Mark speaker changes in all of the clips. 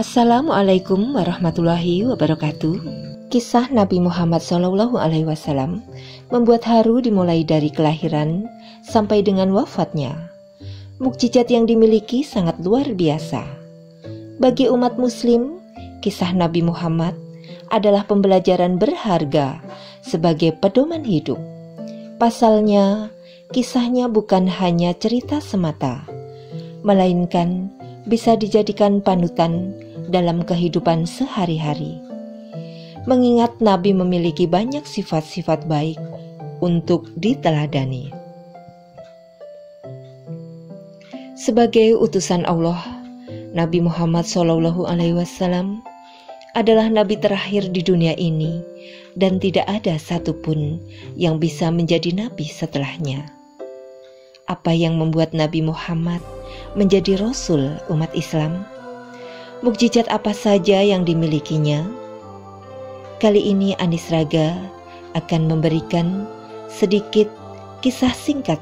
Speaker 1: Assalamualaikum warahmatullahi wabarakatuh. Kisah Nabi Muhammad SAW membuat haru dimulai dari kelahiran sampai dengan wafatnya. Mukjizat yang dimiliki sangat luar biasa. Bagi umat muslim, kisah Nabi Muhammad adalah pembelajaran berharga sebagai pedoman hidup. Pasalnya, kisahnya bukan hanya cerita semata, melainkan bisa dijadikan panutan dalam kehidupan sehari-hari. Mengingat Nabi memiliki banyak sifat-sifat baik untuk diteladani. Sebagai utusan Allah, Nabi Muhammad SAW adalah nabi terakhir di dunia ini dan tidak ada satupun yang bisa menjadi nabi setelahnya. Apa yang membuat Nabi Muhammad menjadi Rasul umat Islam? Mukjizat apa saja yang dimilikinya? Kali ini Anis Raga akan memberikan sedikit kisah singkat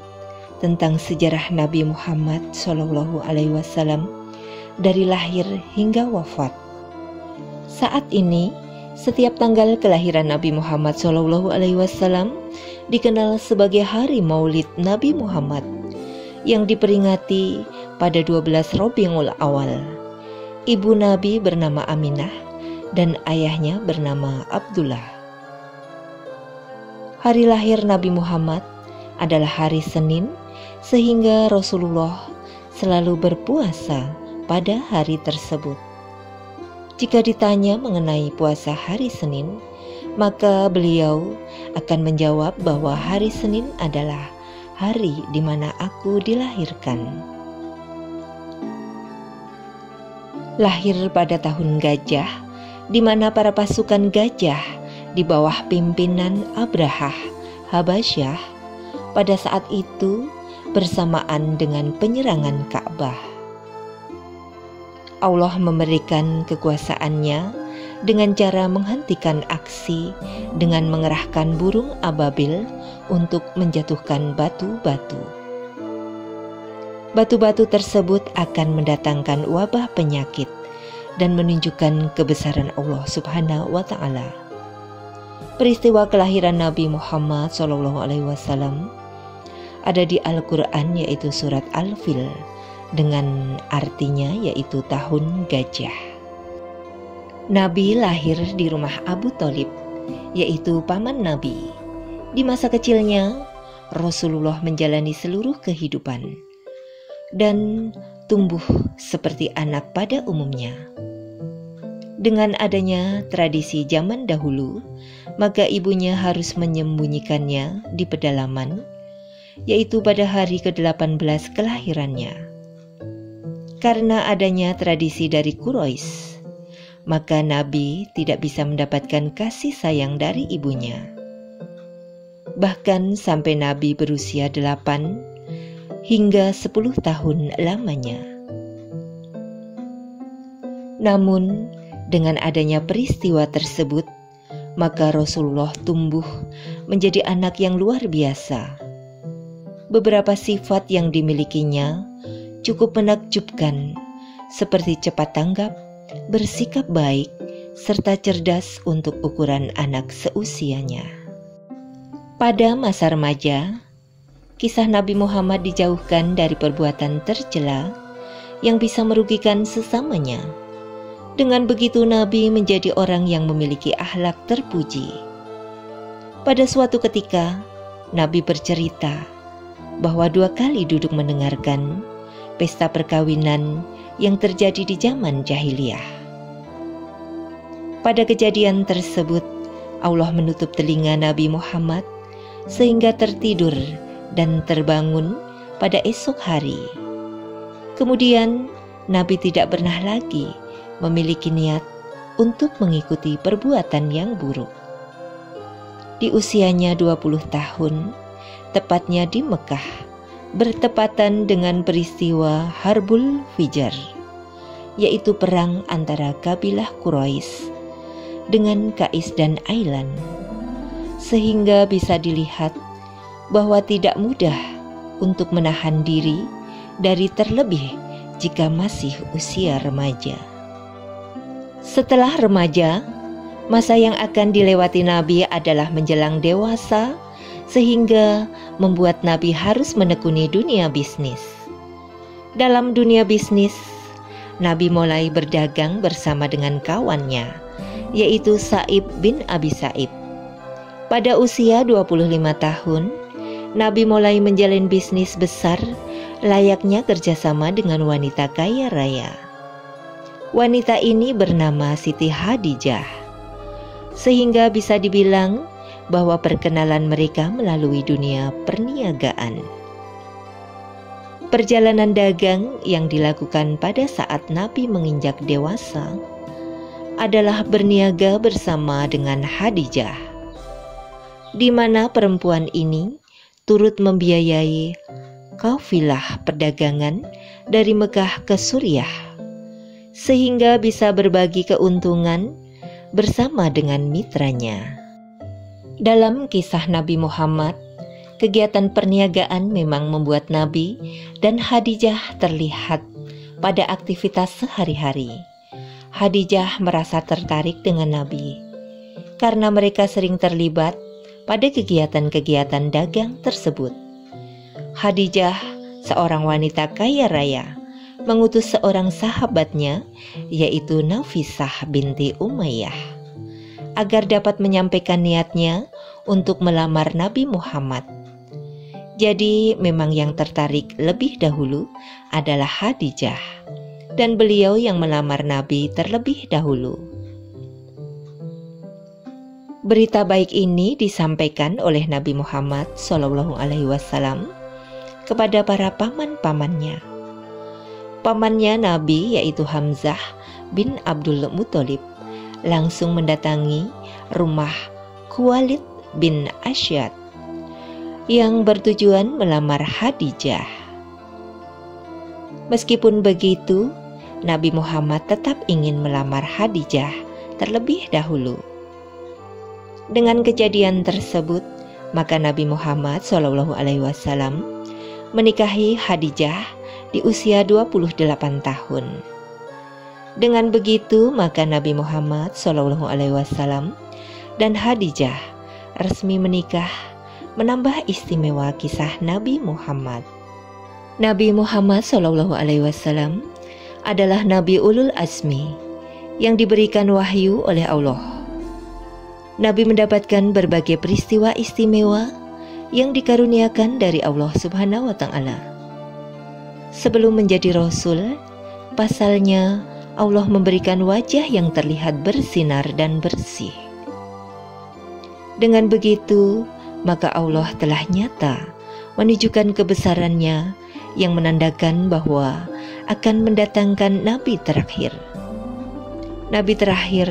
Speaker 1: tentang sejarah Nabi Muhammad SAW dari lahir hingga wafat. Saat ini, setiap tanggal kelahiran Nabi Muhammad SAW dikenal sebagai hari Maulid Nabi Muhammad yang diperingati pada 12 Rabiul Awal. Ibu Nabi bernama Aminah dan ayahnya bernama Abdullah. Hari lahir Nabi Muhammad adalah hari Senin, sehingga Rasulullah selalu berpuasa pada hari tersebut. Jika ditanya mengenai puasa hari Senin, maka beliau akan menjawab bahwa hari Senin adalah hari di mana aku dilahirkan. Lahir pada tahun Gajah, di mana para pasukan gajah di bawah pimpinan Abrahah Habasyah pada saat itu bersamaan dengan penyerangan Ka'bah. Allah memberikan kekuasaannya dengan cara menghentikan aksi dengan mengerahkan burung ababil untuk menjatuhkan batu-batu. Batu-batu tersebut akan mendatangkan wabah penyakit dan menunjukkan kebesaran Allah Subhanahu wa Ta'ala. Peristiwa kelahiran Nabi Muhammad SAW ada di Al-Quran, yaitu surat Al-Fil, dengan artinya yaitu tahun gajah. Nabi lahir di rumah Abu Thalib, yaitu paman Nabi. Di masa kecilnya, Rasulullah menjalani seluruh kehidupan dan tumbuh seperti anak pada umumnya. Dengan adanya tradisi zaman dahulu, maka ibunya harus menyembunyikannya di pedalaman, yaitu pada hari ke-18 kelahirannya. Karena adanya tradisi dari Quraisy, maka Nabi tidak bisa mendapatkan kasih sayang dari ibunya. Bahkan sampai Nabi berusia 8 hingga 10 tahun lamanya. Namun, dengan adanya peristiwa tersebut, maka Rasulullah tumbuh menjadi anak yang luar biasa. Beberapa sifat yang dimilikinya cukup menakjubkan, seperti cepat tanggap, bersikap baik, serta cerdas untuk ukuran anak seusianya. Pada masa remaja, kisah Nabi Muhammad dijauhkan dari perbuatan tercela yang bisa merugikan sesamanya. Dengan begitu Nabi menjadi orang yang memiliki akhlak terpuji. Pada suatu ketika, Nabi bercerita bahwa 2 kali duduk mendengarkan pesta perkawinan yang terjadi di zaman jahiliyah. Pada kejadian tersebut, Allah menutup telinga Nabi Muhammad sehingga tertidur dan terbangun pada esok hari. Kemudian Nabi tidak pernah lagi memiliki niat untuk mengikuti perbuatan yang buruk. Di usianya 20 tahun, tepatnya di Mekah, bertepatan dengan peristiwa Harbul Fijar, yaitu perang antara kabilah Quraisy dengan Qais dan Ailan, sehingga bisa dilihat bahwa tidak mudah untuk menahan diri dari terlebih jika masih usia remaja. Setelah remaja, masa yang akan dilewati Nabi adalah menjelang dewasa, sehingga membuat Nabi harus menekuni dunia bisnis. Dalam dunia bisnis, Nabi mulai berdagang bersama dengan kawannya, yaitu Sa'ib bin Abi Sa'ib. Pada usia 25 tahun, Nabi mulai menjalin bisnis besar, layaknya kerjasama dengan wanita kaya raya. Wanita ini bernama Siti Hadijah, sehingga bisa dibilang bahwa perkenalan mereka melalui dunia perniagaan. Perjalanan dagang yang dilakukan pada saat Nabi menginjak dewasa adalah berniaga bersama dengan Hadijah, di mana perempuan ini turut membiayai kafilah perdagangan dari Mekah ke Suriah, sehingga bisa berbagi keuntungan bersama dengan mitranya. Dalam kisah Nabi Muhammad, kegiatan perniagaan memang membuat Nabi dan Hadijah terlihat pada aktivitas sehari-hari. Hadijah merasa tertarik dengan Nabi karena mereka sering terlibat pada kegiatan-kegiatan dagang tersebut. Hadijah, seorang wanita kaya raya, mengutus seorang sahabatnya, yaitu Nafisah binti Umayyah, agar dapat menyampaikan niatnya untuk melamar Nabi Muhammad. Jadi memang yang tertarik lebih dahulu adalah Hadijah, dan beliau yang melamar Nabi terlebih dahulu. Berita baik ini disampaikan oleh Nabi Muhammad SAW kepada para paman-pamannya. Pamannya Nabi, yaitu Hamzah bin Abdul Muthalib, langsung mendatangi rumah Khuwailid bin Asyad yang bertujuan melamar Hadijah. Meskipun begitu, Nabi Muhammad tetap ingin melamar Hadijah terlebih dahulu. Dengan kejadian tersebut, maka Nabi Muhammad SAW menikahi Hadijah di usia 28 tahun. Dengan begitu, maka Nabi Muhammad SAW dan Hadijah resmi menikah, menambah istimewa kisah Nabi Muhammad. Nabi Muhammad SAW adalah Nabi Ulul Azmi yang diberikan wahyu oleh Allah. Nabi mendapatkan berbagai peristiwa istimewa yang dikaruniakan dari Allah Subhanahu wa Ta'ala. Sebelum menjadi Rasul, pasalnya Allah memberikan wajah yang terlihat bersinar dan bersih. Dengan begitu, maka Allah telah nyata menunjukkan kebesarannya yang menandakan bahwa akan mendatangkan Nabi terakhir. Nabi terakhir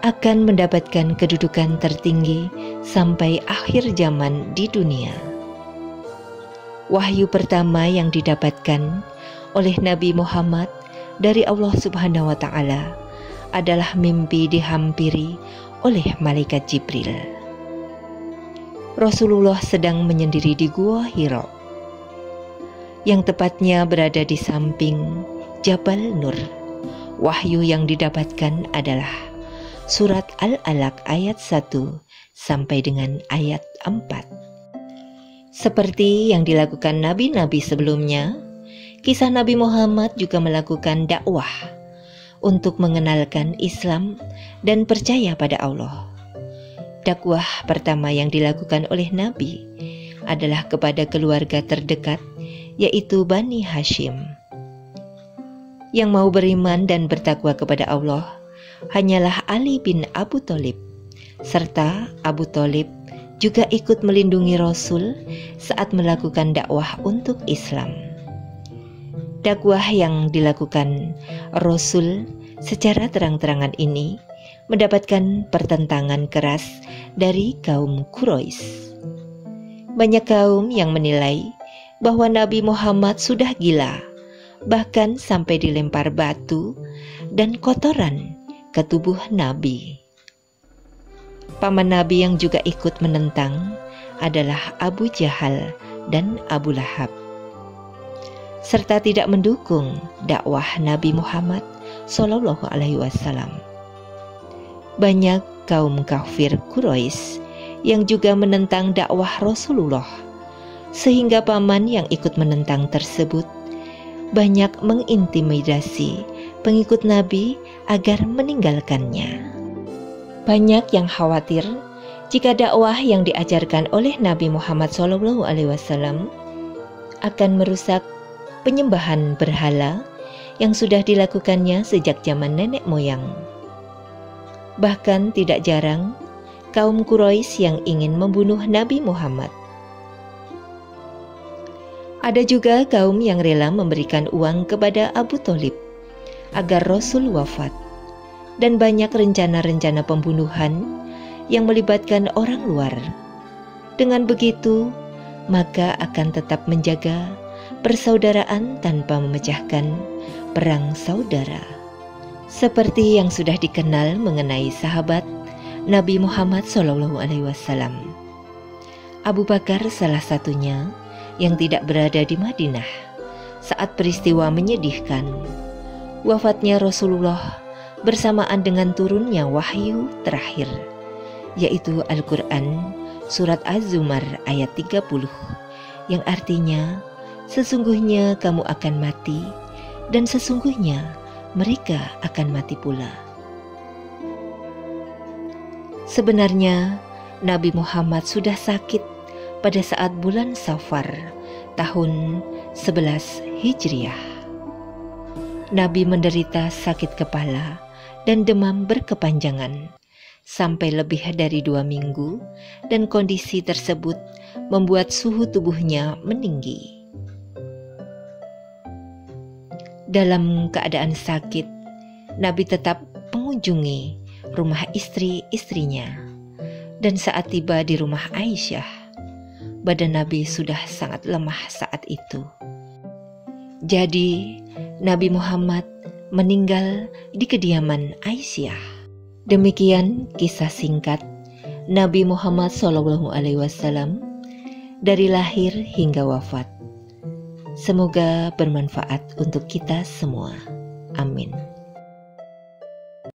Speaker 1: akan mendapatkan kedudukan tertinggi sampai akhir zaman di dunia. Wahyu pertama yang didapatkan oleh Nabi Muhammad dari Allah Subhanahu wa Ta'ala adalah mimpi dihampiri oleh malaikat Jibril. Rasulullah sedang menyendiri di Gua Hira, yang tepatnya berada di samping Jabal Nur. Wahyu yang didapatkan adalah surat Al-Alaq ayat 1 sampai dengan ayat 4. Seperti yang dilakukan nabi-nabi sebelumnya, kisah Nabi Muhammad juga melakukan dakwah untuk mengenalkan Islam dan percaya pada Allah. Dakwah pertama yang dilakukan oleh Nabi adalah kepada keluarga terdekat, yaitu Bani Hashim. Yang mau beriman dan bertakwa kepada Allah hanyalah Ali bin Abu Thalib, serta Abu Thalib juga ikut melindungi Rasul saat melakukan dakwah untuk Islam. Dakwah yang dilakukan Rasul secara terang-terangan ini mendapatkan pertentangan keras dari kaum Quraisy. Banyak kaum yang menilai bahwa Nabi Muhammad sudah gila, bahkan sampai dilempar batu dan kotoran ke tubuh Nabi. Paman Nabi yang juga ikut menentang adalah Abu Jahal dan Abu Lahab, serta tidak mendukung dakwah Nabi Muhammad Shallallahu Alaihi Wasallam. Banyak kaum kafir Quraisy yang juga menentang dakwah Rasulullah, sehingga paman yang ikut menentang tersebut banyak mengintimidasi pengikut Nabi agar meninggalkannya. Banyak yang khawatir jika dakwah yang diajarkan oleh Nabi Muhammad SAW akan merusak penyembahan berhala yang sudah dilakukannya sejak zaman nenek moyang. Bahkan tidak jarang kaum Quraisy yang ingin membunuh Nabi Muhammad. Ada juga kaum yang rela memberikan uang kepada Abu Thalib agar Rasul wafat, dan banyak rencana-rencana pembunuhan yang melibatkan orang luar. Dengan begitu, maka akan tetap menjaga persaudaraan tanpa memecahkan perang saudara. Seperti yang sudah dikenal mengenai sahabat Nabi Muhammad SAW. Abu Bakar salah satunya yang tidak berada di Madinah saat peristiwa menyedihkan wafatnya Rasulullah bersamaan dengan turunnya wahyu terakhir, yaitu Al-Quran surat Az-Zumar ayat 30, yang artinya sesungguhnya kamu akan mati dan sesungguhnya mereka akan mati pula. Sebenarnya Nabi Muhammad sudah sakit pada saat bulan Safar tahun 11 Hijriah. Nabi menderita sakit kepala dan demam berkepanjangan sampai lebih dari 2 minggu, dan kondisi tersebut membuat suhu tubuhnya meninggi. Dalam keadaan sakit, Nabi tetap mengunjungi rumah istri-istrinya, dan saat tiba di rumah Aisyah, badan Nabi sudah sangat lemah saat itu. Jadi, Nabi Muhammad meninggal di kediaman Aisyah. Demikian kisah singkat Nabi Muhammad SAW dari lahir hingga wafat. Semoga bermanfaat untuk kita semua. Amin.